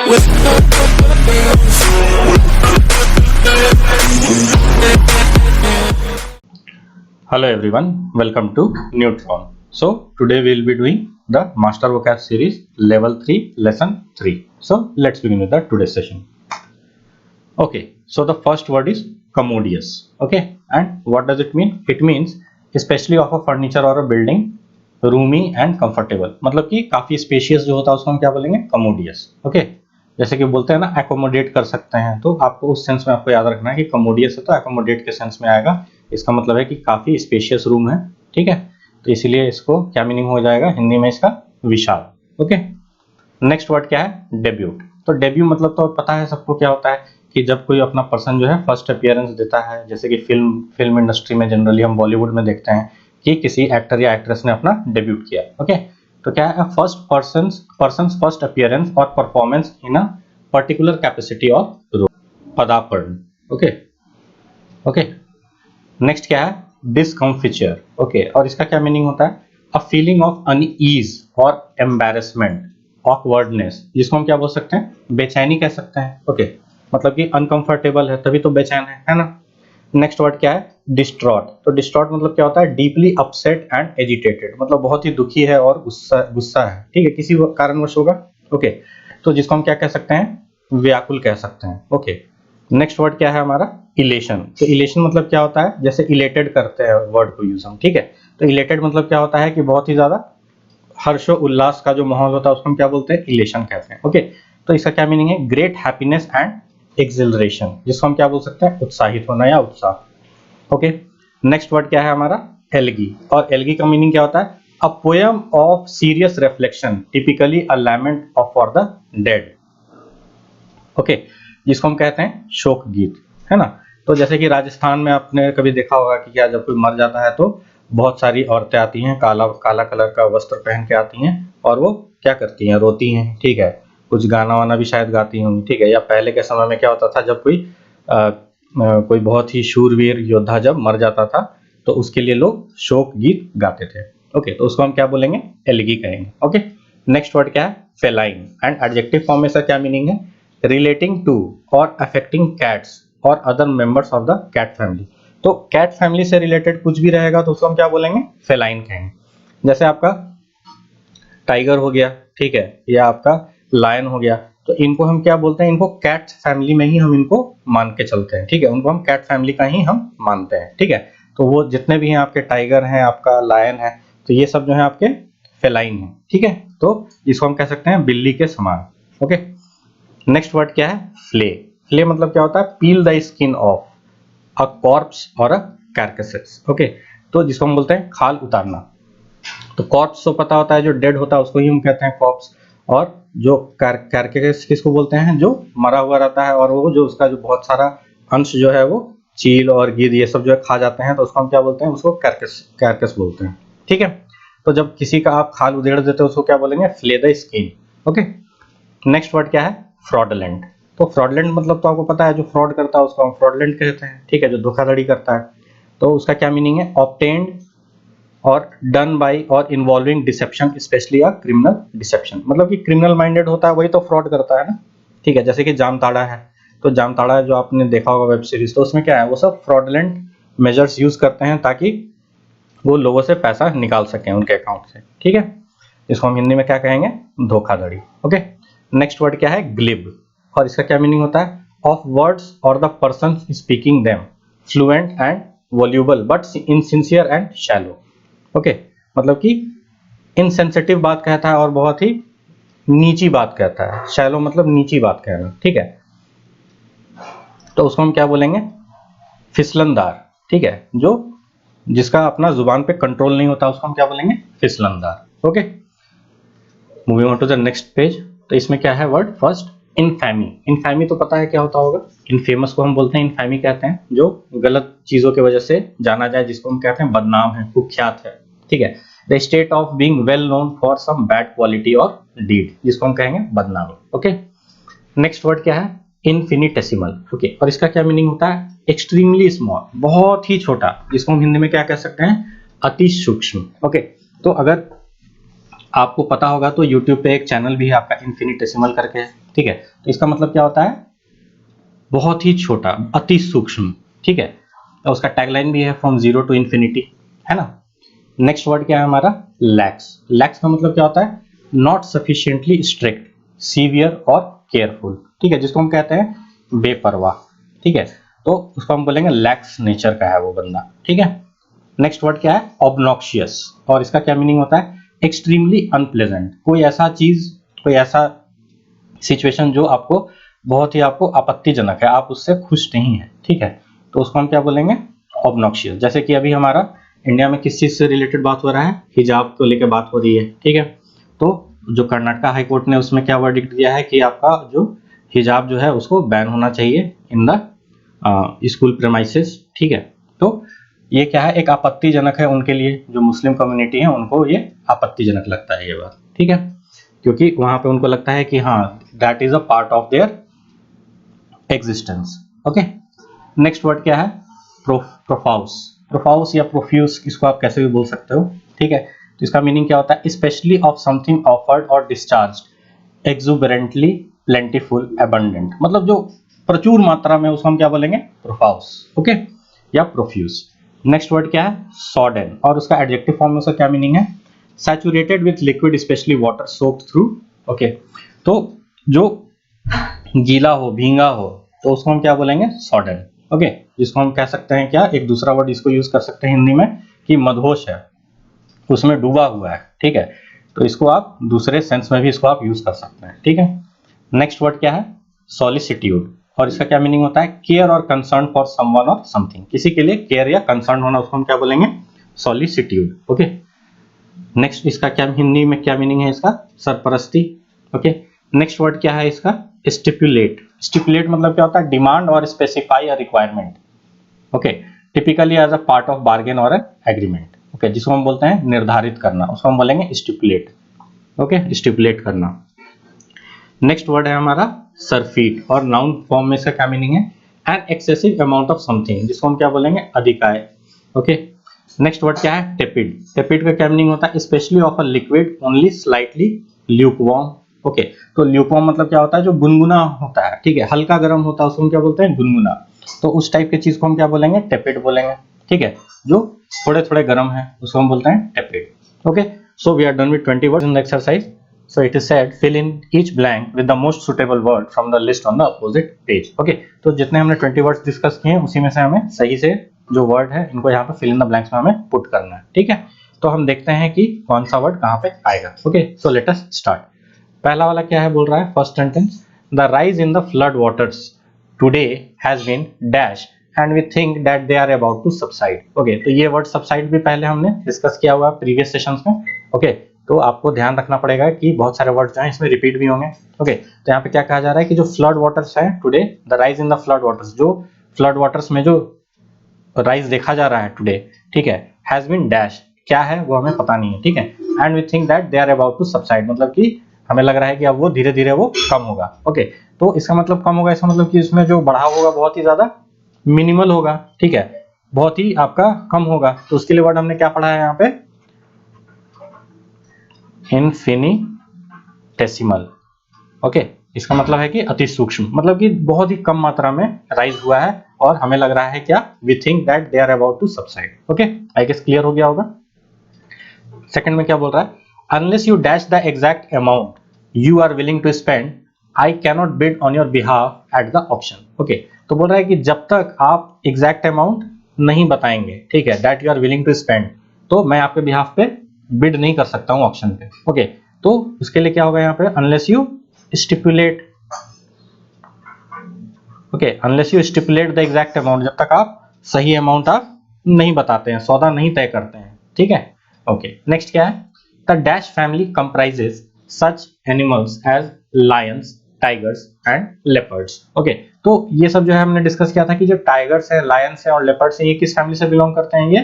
Hello everyone, welcome to Neutron. So today we will be doing the Master Vocab series Level 3 Lesson 3. So let's begin with the today's session. Okay, so the first word is commodious. Okay, and what does it mean? It means especially of a furniture or a building, roomy and comfortable. मतलब कि काफी spacious जो होता है उसको हम क्या बोलेंगे? commodious. Okay, जैसे कि बोलते हैं ना accommodate कर सकते हैं, तो आपको उस सेंस में आपको याद रखना है कि commodious है तो accommodate के सेंस में आएगा. इसका मतलब है कि काफी स्पेशियस रूम है. ठीक है, तो इसीलिए इसको क्या मीनिंग हो जाएगा हिंदी में इसका? विशाल. ओके, नेक्स्ट वर्ड क्या है? डेब्यूट. तो डेब्यू मतलब तो पता है सबको क्या होता है कि जब कोई अपना पर्सन जो है फर्स्ट अपीयरेंस देता है, जैसे कि फिल्म इंडस्ट्री में जनरली हम बॉलीवुड में देखते हैं कि किसी एक्टर या एक्ट्रेस ने अपना डेब्यूट किया. ओके, तो क्या है? पर्सन्स फर्स्ट अपीयरेंस और performance in a particular capacity of role. पदार्पण. ओके ओके, नेक्स्ट क्या है? डिस्कम्फिचर. ओके, और इसका क्या मीनिंग होता है? अ फीलिंग ऑफ अनईज और एम्बैरेसमेंट, ऑकवर्डनेस, जिसको हम क्या बोल सकते हैं? बेचैनी कह सकते हैं. ओके, मतलब कि अनकंफर्टेबल है तभी तो बेचैन है ना. नेक्स्ट वर्ड क्या है? डिस्ट्रॉट. तो डिस्ट्रॉट मतलब क्या होता है? डीपली अपसेट एंड एजिटेटेड, मतलब बहुत ही दुखी है और गुस्सा है. ठीक है, किसी कारणवश होगा. ओके, तो जिसको हम क्या कह सकते हैं? व्याकुल कह सकते हैं. ओके, नेक्स्ट वर्ड क्या है हमारा? इलेशन. तो इलेशन मतलब क्या होता है? जैसे इलेटेड करते हैं वर्ड को यूज हम. ठीक है, तो इलेटेड मतलब क्या होता है कि बहुत ही ज्यादा हर्षो उल्लास का जो माहौल होता है उसको हम क्या बोलते हैं? इलेशन कहते हैं. ओके, तो इसका क्या मीनिंग है? ग्रेट हैप्पीनेस एंड एक्सिलरेशन, जिसको हम क्या बोल सकते हैं? उत्साहित होना या उत्साह. ओके, नेक्स्ट वर्ड क्या है हमारा? एल्गी. और एल्गी का मीनिंग क्या होता है? A poem of serious reflection, typically a lament of for the dead. Okay, जिसको हम कहते हैं शोक गीत, है ना. तो जैसे कि राजस्थान में आपने कभी देखा होगा कि क्या जब कोई मर जाता है तो बहुत सारी औरतें आती हैं, काला काला कलर का वस्त्र पहन के आती हैं और वो क्या करती हैं? रोती हैं. ठीक है, कुछ गाना वाना भी शायद गाती होंगी. ठीक है, या पहले के समय में क्या होता था जब कोई बहुत ही शूरवीर योद्धा जब मर जाता था तो उसके लिए लोग शोक गीत गाते थे. ओके, तो उसको हम क्या बोलेंगे? एल्गी कहेंगे. ओके, नेक्स्ट वर्ड क्या है? फेलाइन. एंड एडजेक्टिव फॉर्म में इसका क्या मीनिंग है? रिलेटिंग टू और अफेक्टिंग कैट्स और other members of the cat family. तो कैट फैमिली से रिलेटेड कुछ भी रहेगा तो उसको हम क्या बोलेंगे? फेलाइन कहेंगे. जैसे आपका टाइगर हो गया, ठीक है, या आपका लायन हो गया, तो इनको हम क्या बोलते हैं? इनको कैट फैमिली में ही हम इनको मान के चलते हैं. ठीक है, उनको हम कैट फैमिली का ही हम मानते हैं. ठीक है, तो वो जितने भी हैं आपके टाइगर हैं, आपका लायन है, तो ये सब जो है आपके फेलाइन है. ठीक है, तो इसको हम कह सकते हैं बिल्ली के समान. ओके, नेक्स्ट वर्ड क्या है? फ्ले. फ्ले मतलब क्या होता है? पील the skin of a corps और अ कार्कसेस. ओके, तो जिसको हम बोलते हैं खाल उतारना. तो कॉर्प्स तो पता होता है जो डेड होता है उसको ही हम कहते हैं कॉर्प्स, और जो कार्केस किसको बोलते हैं? जो मरा हुआ रहता है और वो जो उसका जो बहुत सारा अंश जो है वो चील और गिद्ध ये सब जो है खा जाते हैं, तो उसको हम क्या बोलते हैं? उसको कार्केस बोलते हैं. ठीक है, तो जब किसी का आप खाल उधेड़ देते हो उसको क्या बोलेंगे? Phule the skin. Okay, next word क्या है? फ्रॉडलेंट. तो फ्रॉडलेंट मतलब तो आपको पता है जो फ्रॉड करता है उसको हम फ्रॉडलेंट कहते हैं. ठीक है, जो धोखाधड़ी करता है, तो उसका क्या मीनिंग है? ऑब्टेन्ड और डन बाय और involving deception, especially a criminal deception, मतलब कि क्रिमिनल माइंडेड होता है वही तो फ्रॉड करता है ना. ठीक है, जैसे कि जामताड़ा है, तो जामताड़ा जो आपने देखा होगा वेब सीरीज, तो उसमें क्या है? वो सब फ्रॉडलेंट मेजर्स यूज करते हैं ताकि वो लोगों से पैसा निकाल सकें उनके अकाउंट से. ठीक है, इसको हम हिंदी में क्या कहेंगे? धोखाधड़ी. ओके, नेक्स्ट वर्ड क्या है? ग्लिब. और इसका क्या मीनिंग होता है? ऑफ वर्ड्स और the person speaking them fluent and voluble but insincere and shallow. Okay, मतलब कि इनसेंसिटिव बात कहता है और बहुत ही नीची बात कहता है. शैलो मतलब नीची बात कहना. ठीक है, तो उसको हम क्या बोलेंगे? फिसलनदार. ठीक है, जो जिसका अपना जुबान पे कंट्रोल नहीं होता उसको हम क्या बोलेंगे? फिसलनदार. Okay, moving on to the next page. तो इसमें क्या है वर्ड? फर्स्ट इनफैमी. इनफैमी तो पता है क्या होता होगा? इनफेमस को हम बोलते हैं इनफैमी कहते हैं जो गलत चीजों की वजह से जाना जाए, जिसको हम कहते हैं बदनाम है, कुख्यात है. ठीक है, the state of being well known for some bad quality और डीड, जिसको हम कहेंगे बदनामी. ओके, नेक्स्ट वर्ड क्या है? इनफिनिटेसिमल. ओके, और इसका क्या मीनिंग होता है? एक्सट्रीमली स्मॉल, बहुत ही छोटा, जिसको हम हिंदी में क्या कह सकते हैं? अति सूक्ष्म. ओके, तो अगर आपको पता होगा तो YouTube पे एक चैनल भी है आपका इन्फिनिटेसिमल करके, ठीक है। तो इसका मतलब क्या होता है, बहुत ही छोटा, अति सूक्ष्म, ठीक है। तो उसका टैगलाइन भी है फ्रॉम जीरो टू इन्फिनिटी, है ना। नेक्स्ट वर्ड क्या है हमारा, लैक्स। लैक्स का मतलब क्या होता है, नॉट सफिशिएंटली स्ट्रिक्ट, सीवियर और केयरफुल, ठीक है, जिसको हम कहते हैं बेपरवाह, ठीक है। तो उसको हम बोलेंगे लैक्स नेचर का है वो बंदा, ठीक है। नेक्स्ट वर्ड क्या है, ऑब्नॉक्शियस, और इसका क्या मीनिंग होता है, एक्सट्रीमली अनप्लेजेंट, कोई ऐसा चीज, कोई ऐसा सिचुएशन जो आपको बहुत ही आपको आपत्तिजनक है, आप उससे खुश नहीं है, ठीक है। तो उसको हम क्या बोलेंगे, ऑब्नॉक्शियस। जैसे कि अभी हमारा इंडिया में किस चीज से रिलेटेड बात हो रहा है, हिजाब को लेकर बात हो रही है, ठीक है। तो जो कर्नाटक हाई कोर्ट ने उसमें क्या वर्डिक्ट दिया है कि आपका जो हिजाब जो है उसको बैन होना चाहिए इन द स्कूल प्रेमाइसेस, ठीक है। तो ये क्या है, एक आपत्तिजनक है उनके लिए, जो मुस्लिम कम्युनिटी है उनको ये आपत्तिजनक लगता है ये बात, ठीक है, क्योंकि वहां पे उनको लगता है कि हाँ that is a part of their existence, okay. Next word क्या है, प्रोफाउस। प्रोफाउस या प्रोफ्यूज, इसको आप कैसे भी बोल सकते हो, ठीक है। तो इसका मीनिंग क्या होता है, स्पेशली ऑफ समथिंग ऑफर्ड और डिस्चार्ज्ड एक्सुबरेंटली प्लेंटीफुल एबंडेंट, मतलब जो प्रचुर मात्रा में, उसको हम क्या बोलेंगे, प्रोफाउस, ओके, या प्रोफ्यूज। नेक्स्ट वर्ड क्या है, सॉडन, और उसका एडजेक्टिव फॉर्म में उसका क्या मीनिंग है, saturated with liquid specially water soaked through, okay. तो जो गीला हो, भींगा हो, तो उसको हम क्या बोलेंगे, सॉडन, ओके। जिसको हम कह सकते हैं क्या, एक दूसरा वर्ड इसको यूज कर सकते हैं हिंदी में कि मदहोश है, उसमें डूबा हुआ है, ठीक है। तो इसको आप दूसरे सेंस में भी इसको आप यूज कर सकते हैं, ठीक है। नेक्स्ट वर्ड क्या है, सॉलिसिट्यूड, और इसका क्या मीनिंग होता है, केयर और कंसर्न फॉर समवन और समथिंग, किसी के लिए केयर या कंसर्न होना, उसको हम क्या बोलेंगे, सॉलिसिट्यूड, ओके। नेक्स्ट इसका क्या हिंदी में क्या मीनिंग है इसका, सरपरस्ती, ओके। नेक्स्ट वर्ड क्या है इसका, स्टिपुलेट। स्टिपुलेट मतलब क्या होता है, डिमांड और specify a requirement, okay, typically as a part of bargain और एग्रीमेंट, ओके, जिसको हम बोलते हैं निर्धारित करना, उसको हम बोलेंगे स्टिपुलेट, ओके, स्टिपुलेट करना। नेक्स्ट वर्ड है हमारा सरफीट, और नाउन फॉर्म में इसका क्या मीनिंग है, an excessive amount of something, जिसको हम क्या बोलेंगे, अधिकाय, ओके। नेक्स्ट वर्ड क्या है, टेपिड। टेपिड का क्या मीनिंग होता है, specially of a liquid only slightly lukewarm, okay. तो ल्यूकवार्म मतलब क्या होता है, जो गुनगुना होता है, ठीक है, हल्का गर्म होता है, उसको हम क्या बोलते हैं, गुनगुना। तो उस टाइप के चीज को हम क्या बोलेंगे, टेपिड बोलेंगे, ठीक है। जो थोड़े थोड़े गर्म है उसको हम बोलते हैं tepid, okay. So we are done with 20 words in the exercise. So it is said fill in each blank with the most suitable word from the list on the opposite page. Okay, तो जितने हमने 20 words discuss किए हैं उसी में से हमें सही से जो वर्ड है इनको यहाँ पे fill in the blanks में हमें पुट करना है, ठीक है। तो हम देखते हैं कि कौन सा वर्ड कहाँ पे आएगा। Okay, so let us start. पहला वाला क्या है, बोल रहा है first sentence, the rise in the flood waters today has been dash and we think that they are about to subside. Okay, तो ये वर्ड सबसाइड भी पहले हमने डिस्कस किया हुआ प्रीवियस सेशंस में। ओके, तो आपको ध्यान रखना पड़ेगा कि बहुत सारे वर्ड्स जो हैं इसमें रिपीट भी होंगे। ओके, तो यहाँ पे क्या कहा जा रहा है कि जो फ्लड वाटर्स है today, the rise in the flood waters, जो फ्लड वाटर्स में जो राइज देखा जा रहा है टुडे, ठीक है, हैज बीन डैश, क्या है वो हमें पता नहीं है, ठीक है, and we think that they are about to subside, मतलब कि हमें लग रहा है कि अब वो धीरे धीरे वो कम होगा। ओके, तो इसका मतलब कम होगा, इसका मतलब कि इसमें जो बढ़ाव होगा बहुत ही ज्यादा मिनिमल होगा, ठीक है, बहुत ही आपका कम होगा। तो उसके लिए वर्ड हमने क्या पढ़ा है यहाँ पे, इनफिनिटेसिमल। ओके, इसका मतलब है कि अति सूक्ष्म, मतलब कि बहुत ही कम मात्रा में राइज हुआ है और हमें लग रहा है क्या, we think that they are about to subside. Okay, I guess clear हो गया होगा। सेकंड में क्या बोल रहा है, unless you dash the exact amount you are willing to spend I cannot bid on your behalf at the option. Okay, तो बोल रहा है कि जब तक आप एग्जैक्ट अमाउंट नहीं बताएंगे, ठीक है, that you are willing to spend, तो मैं आपके बिहाफ पे बिड नहीं कर सकता हूं ऑप्शन पे। ओके, तो उसके लिए क्या होगा यहाँ पे, unless you stipulate, okay, unless you stipulate the exact amount, जब तक आप सही अमाउंट आप नहीं बताते हैं, सौदा नहीं तय करते हैं, ठीक है। ओके, नेक्स्ट क्या है, the dash family comprises such animals as lions, tigers and leopards. Okay, तो ये सब जो है हमने डिस्कस किया था कि जो टाइगर्स है, लायंस है और लेपर्ड्स है, ये किस फैमिली से बिलोंग करते हैं, ये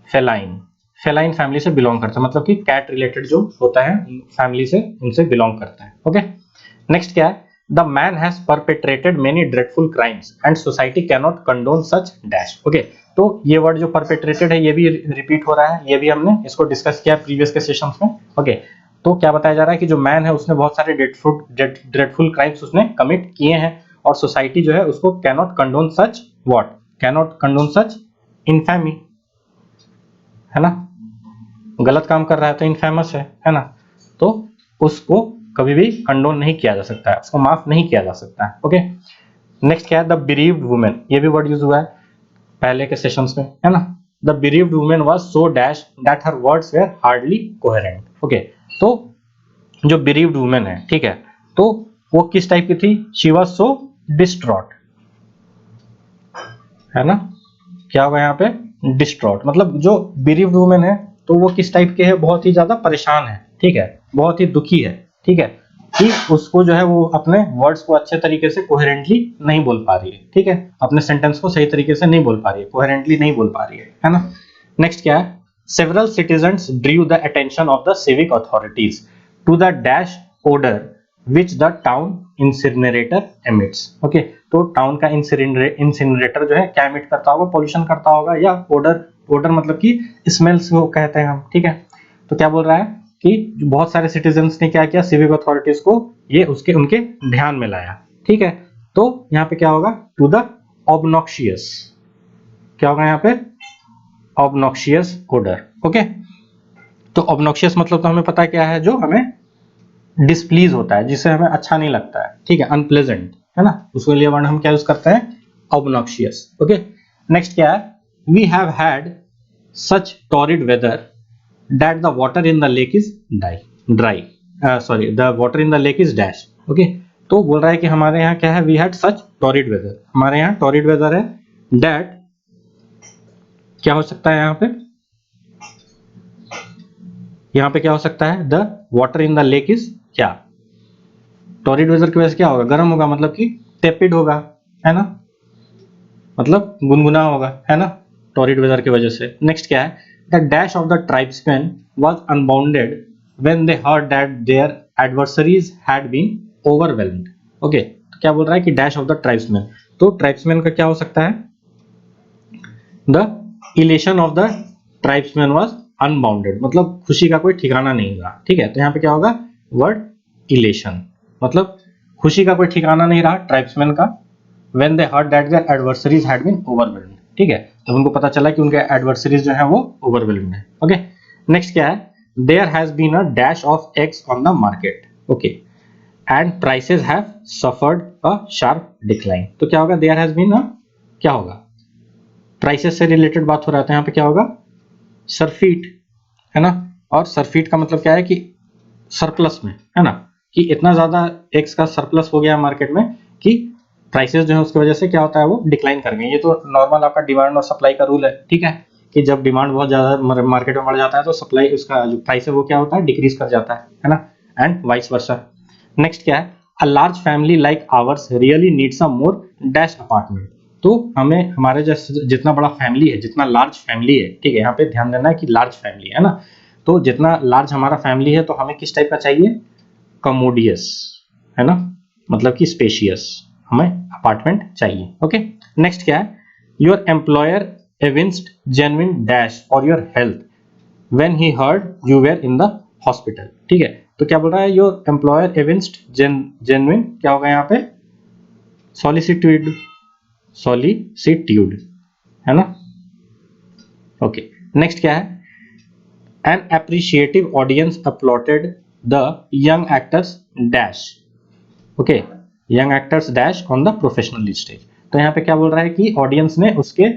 फेलाइन, फेलाइन फैमिली से बिलोंग करते हैं, मतलब कि कैट रिलेटेड जो होता है फैमिली से, उनसे बिलोंग करता है। ओके, नेक्स्ट क्या है, the man has perpetrated many dreadful crimes and society cannot condone such dash. Okay, तो ये वर्ड जो परपेट्रेटेड है ये भी रिपीट हो रहा है, ये भी हमने इसको डिस्कस किया प्रीवियस के सेशंस में। ओके, तो क्या बताया जा रहा है कि जो मैन है उसने बहुत सारे ड्रेडफुल क्राइम्स उसने कमिट किए हैं और सोसाइटी जो है उसको cannot condone such what, cannot condone such infamy, है ना, गलत काम कर रहा है तो इनफेमस है ना, तो उसको कभी भी कंडोन नहीं किया जा सकता है, उसको माफ नहीं किया जा सकता है। ओके, नेक्स्ट क्या है, द बिरीव्ड वुमेन, ये भी वर्ड यूज हुआ है पहले के सेशंस में, है ना। The bereaved women was so dash that her words were hardly coherent. Okay, तो जो बिरीव्ड वुमेन है, ठीक है, तो वो किस टाइप की थी, शी वाज सो डिस्ट्रॉट, है ना, क्या होगा यहाँ पे, डिस्ट्रॉट, मतलब जो बिरीव्ड वुमेन है तो वो किस टाइप के है, बहुत ही ज्यादा परेशान है, ठीक है, बहुत ही दुखी है, ठीक है, कि उसको जो है वो अपने वर्ड्स को अच्छे तरीके से कोहेरेंटली नहीं बोल पा रही है, ठीक है, अपने सेंटेंस को सही तरीके से नहीं बोल पा रही है, कोहेरेंटली नहीं बोल पा रही है ना। नेक्स्ट क्या है, several citizens drew the attention of the civic authorities to the dash odour which the town incinerator emits। Okay, तो टाउन का इंसिनरेटर जो है क्या एमिट करता होगा, पोल्यूशन करता होगा, या ओडर मतलब कि स्मेल्स को कहते हैं हम, ठीक है। तो क्या बोल रहा है कि बहुत सारे सिटीजन्स ने क्या किया, सिविक अथॉरिटीज को ये उसके उनके ध्यान में लाया, ठीक है। तो यहाँ पे क्या होगा, टू द ऑब्नॉक्शियस, क्या होगा यहाँ पे, ऑब्नॉक्शियस ओडर। ओके, तो ऑब्नॉक्शियस मतलब तो हमें पता क्या है, जो हमें डिस्प्लीज होता है, जिसे हमें अच्छा नहीं लगता है, ठीक है, अनप्लेजेंट, है ना, उसके लिए वर्ड हम क्या यूज करते हैं, ऑब्नॉक्शियस। ओके, नेक्स्ट क्या है, we have had such torrid weather that the water in the lake is dry, sorry the water in the lake is dash. Okay, तो बोल रहा है कि हमारे यहाँ क्या है, we had such torrid weather, हमारे यहाँ टॉरिड वेदर है, दैट क्या हो सकता है यहाँ पे क्या हो सकता है, the water in the lake is क्या, टॉरिड वेदर की वजह से क्या होगा, गर्म होगा, मतलब कि टेपिड होगा, है ना, मतलब गुनगुना होगा, है ना, टॉरिड वेदर की वजह से। नेक्स्ट क्या है, the dash of the tribesman was unbounded when they heard that their adversaries had been overwhelmed. Okay, तो क्या बोल रहा है कि डैश ऑफ द ट्राइब्समैन, तो ट्राइब्समैन का क्या हो सकता है, the elation of the tribesman was unbounded, मतलब खुशी का कोई ठिकाना नहीं रहा, ठीक है, तो यहाँ पे क्या होगा, वर्ड इलेशन, मतलब खुशी का कोई ठिकाना नहीं रहा ट्राइब्समैन का, when they heard that their adversaries had been overwhelmed, ठीक है, तो उनको पता चला कि उनके एडवर्सरीज जो है वो ओवरवेल्म्ड है। ओके, नेक्स्ट क्या है, there has been a dash of eggs on the market, okay, and prices have suffered a sharp decline। तो क्या होगा, there has been a, क्या होगा, प्राइसेस से रिलेटेड बात हो रहा है, तो यहाँ पे क्या होगा, सरफीट, है ना, और सरफीट का मतलब क्या है कि सरप्लस में, है ना, कि इतना ज्यादा एक्स का सरप्लस हो गया मार्केट में कि प्राइसेस जो है उसकी वजह से क्या होता है, वो डिक्लाइन कर गए। ये तो नॉर्मल आपका डिमांड और सप्लाई का रूल है, ठीक है, कि जब डिमांड बहुत ज्यादा मार्केट में बढ़ जाता है तो सप्लाई, उसका जो प्राइस है वो क्या होता है, डिक्रीज कर जाता है ना, एंड वाइस वर्सा। नेक्स्ट क्या है, a large family like ours really needs a more dash apartment. तो हमें हमारे जैसे जितना बड़ा फैमिली है, जितना लार्ज फैमिली है, ठीक है, यहाँ पे ध्यान देना है कि लार्ज फैमिली है ना, तो जितना लार्ज हमारा फैमिली है तो हमें किस टाइप का चाहिए, कमोडियस, है ना, मतलब कि स्पेशियस, हमें अपार्टमेंट चाहिए। ओके, नेक्स्ट क्या है, your employer evinced genuine dash और your health when he heard you were in the hospital, ठीक है, तो क्या बोल रहा है, योर एम्प्लॉयर एविंस्ड जेन्युइन, क्या होगा यहाँ पे, सॉलिसिट्यूड, है ना। ओके, नेक्स्ट क्या है, an appreciative audience applauded the young actors dash. Okay, young actors dash on the professional stage. तो यहाँ पे क्या बोल रहा है कि ऑडियंस ने उसके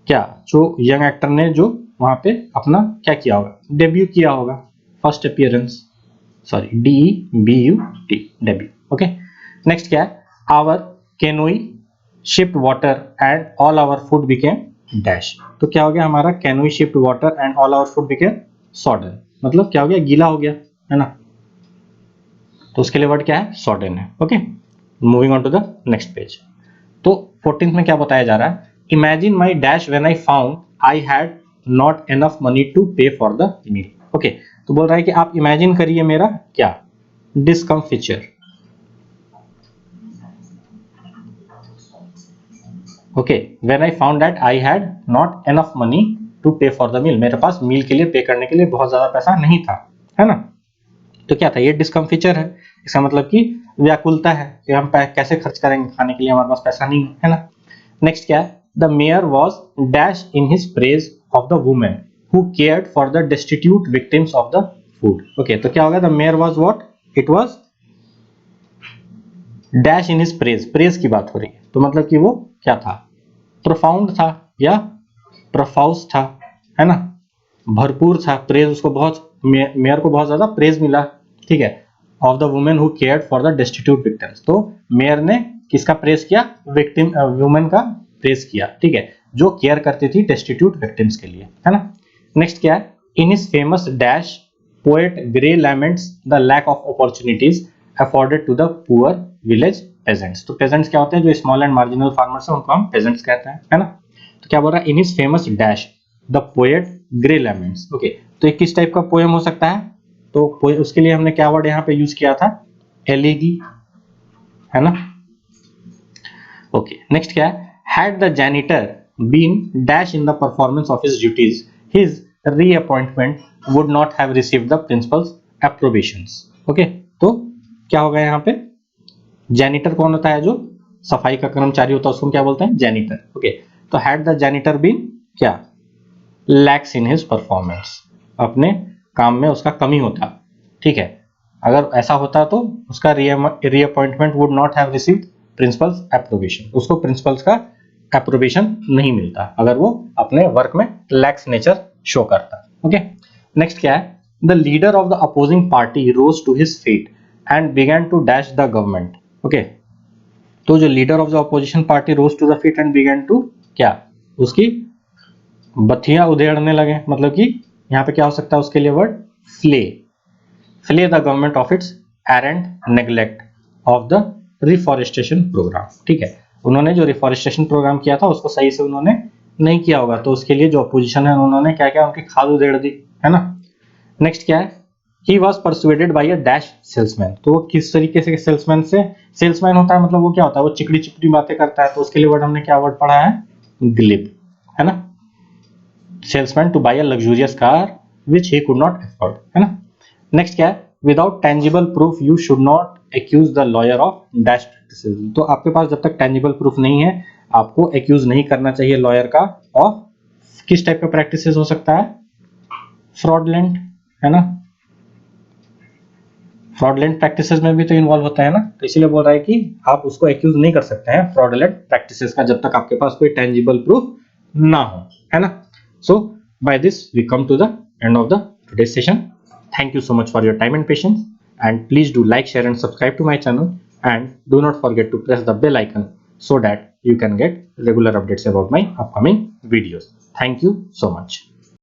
क्या, जो यंग एक्टर ने जो वहां पे अपना क्या किया होगा, डेब्यू किया होगा, first appearance, sorry DEBUT, debut. Okay, next क्या है, our canoe shipped water and all our food became dash. तो क्या हो गया, हमारा canoe shipped water and all our food became सॉडन, मतलब क्या हो गया, गीला हो गया, है ना, तो उसके लिए वर्ड क्या है, सॉडन है। Okay, moving on to the next page. तो 14th में क्या बताया जा रहा है, imagine my dash when I found I had not enough money to pay for the meal. Okay, तो बोल रहा है कि आप इमेजिन करिए मेरा क्या, discomfiture, okay, when I found that I had not enough money to pay for the meal, मेरे पास मील के लिए पे करने के लिए बहुत ज्यादा पैसा नहीं था, है ना। तो क्या था, ये डिस्कम्फिचर है, इसका मतलब कि व्याकुलता है कि हम कैसे खर्च करेंगे खाने के लिए, हमारे पास पैसा नहीं है ना। नेक्स्ट क्या है, the mayor was dash in his praise of the women who cared for the destitute victims of the food. Okay, तो क्या होगा, the mayor was what, it was dash in his praise, praise की बात हो रही है, तो मतलब कि वो क्या था, प्रोफाउंड था या प्रोफाउस था, है ना, भरपूर था, प्रेज उसको बहुत, मेयर को बहुत ज्यादा प्रेज मिला, ठीक है, of the women who cared for the destitute victims. तो मेयर ने किसका प्रेज किया, विक्टिम वुमेन का प्रेज किया, ठीक है, जो केयर करती थी डेस्टिट्यूट विक्टिम्स के लिए, है ना। नेक्स्ट क्या है, in his famous dash poet Gray laments the lack of opportunities afforded to the poor village peasants. तो पेजेंट्स क्या होते हैं, जो स्मॉल एंड मार्जिनल फार्मर्स हैं उनको हम पेजेंट्स कहते हैं, है ना। तो क्या बोल रहा है, in his famous dash the poet Gray laments. Okay, तो ये किस टाइप का पोएम हो सकता है, तो उसके लिए हमने क्या वर्ड यहाँ पे यूज किया था, एलिगी, है ना। ओके, नेक्स्ट क्या है, had the janitor been dash in the performance of his duties his reappointment would not have received the principal's approbations. Okay, तो क्या होगा यहाँ पे, जैनिटर कौन होता है, जो सफाई का कर्मचारी होता है उसको क्या बोलते हैं, जैनिटर। ओके, तो हैड द जैनिटर बीन क्या, लैक्स इन हिज परफॉर्मेंस, अपने काम में उसका कमी होता, ठीक है, अगर ऐसा होता तो उसका reappointment would not have received principal's approbation, उसको प्रिंसिपल्स का एप्रोबेशन नहीं मिलता अगर वो अपने वर्क में लैक्स नेचर शो करता। ओके, नेक्स्ट क्या है, the leader of the opposing party rose to his feet and began to dash the government. Okay, तो जो leader of the opposition party rose to the feet and began to क्या, उसकी बत्तियां उधेड़ने लगे, मतलब कि यहाँ पे क्या हो सकता है उसके लिए word, flay, flay the government of its errant neglect of the reforestation programme. ठीक है, उन्होंने जो रिफॉरेस्टेशन प्रोग्राम किया था उसको सही से उन्होंने नहीं किया होगा, तो उसके लिए जो अपोजिशन है उन्होंने क्या क्या, उनकी खाद उधेड़ दी, है ना। नेक्स्ट क्या है, he was persuaded by a dash salesman, तो वो किस तरीके से सेल्समैन से, सेल्समैन होता है मतलब वो क्या होता है, वो चिकड़ी चिकड़ी बातें करता है, तो उसके लिए वर्ड हमने क्या वर्ड पढ़ा है, ग्लिप, है ना। Salesman to buy a luxurious car which he could not afford, है ना। नेक्स्ट क्या है, without tangible proof you should not accuse the lawyer of dash practices, तो आपके पास जब तक टेंजिबल प्रूफ नहीं है आपको एक्यूज नहीं करना चाहिए लॉयर का ऑफ किस टाइप का प्रैक्टिसेस हो सकता है, फ्रॉडलेंट, है ना, फ्रॉडलेंट प्रैक्टिसेस में भी तो इन्वॉल्व होता है ना, तो इसीलिए बोल रहा है कि आप उसको एक्यूज नहीं कर सकते हैं फ्रॉडलेंट प्रैक्टिसेस का जब तक आपके पास कोई टेंजिबल प्रूफ ना हो, है ना। So by this we come to the end of the today's session. Thank you so much for your time and patience, and please do like, share and subscribe to my channel, and do not forget to press the bell icon so that you can get regular updates about my upcoming videos. Thank you so much.